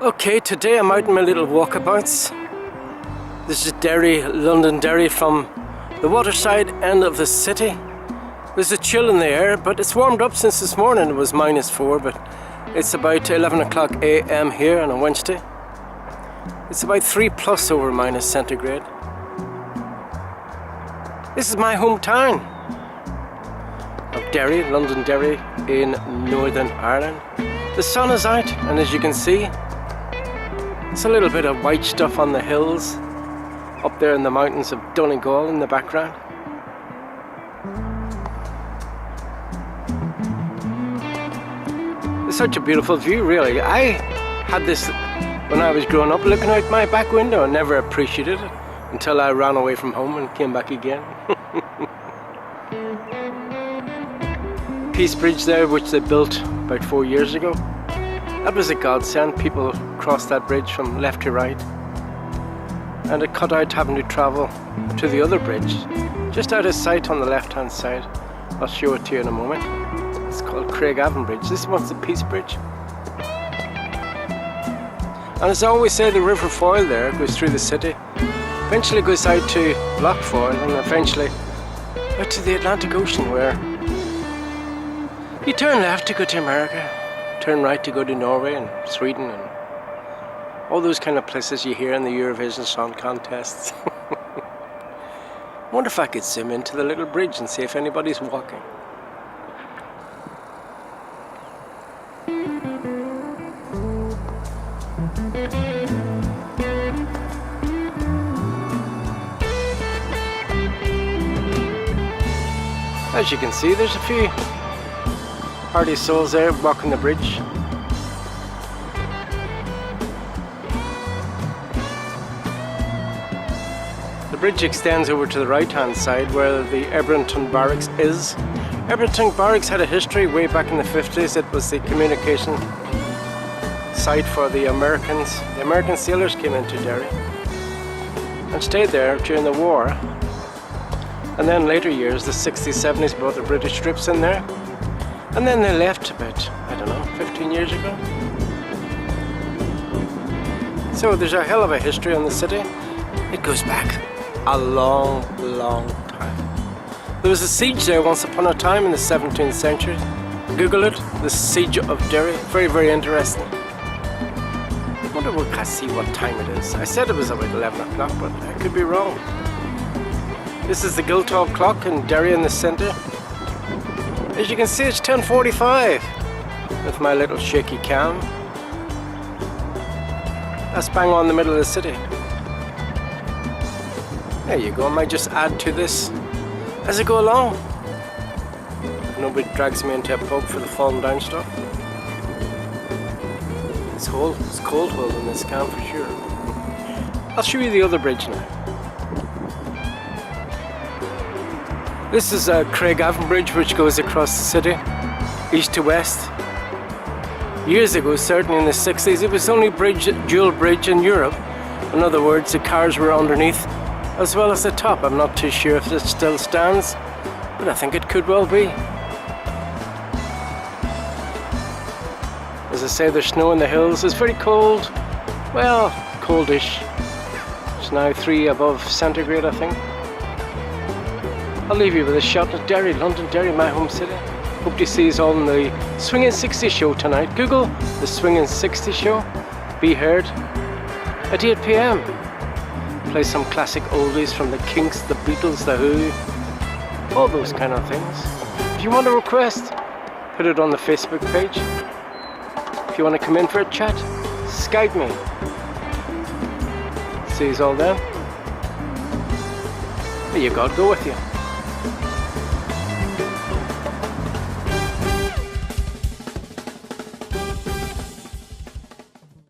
Okay, today I'm out in my little walkabouts. This is Derry, Londonderry, from the waterside end of the city. There's a chill in the air, but it's warmed up since this morning. It was -4, but it's about 11 o'clock AM here on a Wednesday. It's about 3+ over minus centigrade. This is my hometown of Derry, Londonderry in Northern Ireland. The sun is out, and as you can see, it's a little bit of white stuff on the hills up there in the mountains of Donegal in the background. It's such a beautiful view, really. I had this when I was growing up, looking out my back window, and never appreciated it until I ran away from home and came back again. Peace Bridge there, which they built about 4 years ago. That was a godsend. People crossed that bridge from left to right, and it cut out having to travel to the other bridge just out of sight on the left hand side. I'll show it to you in a moment. It's called Craigavon Bridge. This one's the Peace Bridge. And as I always say, the River Foyle there goes through the city, eventually goes out to Loch Foyle, and eventually out to the Atlantic Ocean, where you turn left to go to America, turn right to go to Norway and Sweden and all those kind of places you hear in the Eurovision Song Contests. I wonder if I could zoom into the little bridge and see if anybody's walking. As you can see, there's a few hardy souls there walking the bridge. The bridge extends over to the right hand side where the Ebrington Barracks is. Ebrington Barracks had a history way back in the 50s. It was the communication site for the Americans. The American sailors came into Derry and stayed there during the war. And then later years, the 60s, 70s, brought the British troops in there. And then they left about, 15 years ago. So there's a hell of a history on the city. It goes back a long, long time. There was a siege there once upon a time in the 17th century. Google it, the Siege of Derry. Very, very interesting. I wonder if I can see what time it is. I said it was about 11 o'clock, but I could be wrong. This is the Guildhall clock in Derry in the centre. As you can see, it's 10:45 with my little shaky cam. That's bang on the middle of the city. There you go. I might just add to this as I go along. Nobody drags me into a pub for the falling down stuff. It's cold holding this cam for sure. I'll show you the other bridge now. This is a Craigavon Bridge, which goes across the city, east to west. Years ago, certainly in the 60s, it was the only dual bridge in Europe. In other words, the cars were underneath as well as the top. I'm not too sure if it still stands, but I think it could well be. As I say, there's snow in the hills. It's very cold. Well, coldish. It's now 3 above centigrade, I think. I'll leave you with a shot of Derry, Londonderry, my home city. Hope to see you all on the Swingin' 60 show tonight. Google the Swingin' 60 show. Be heard at 8 PM. Play some classic oldies from the Kinks, the Beatles, the Who, all those kind of things. If you want a request, put it on the Facebook page. If you want to come in for a chat, Skype me. See you all then. There you go, go with you.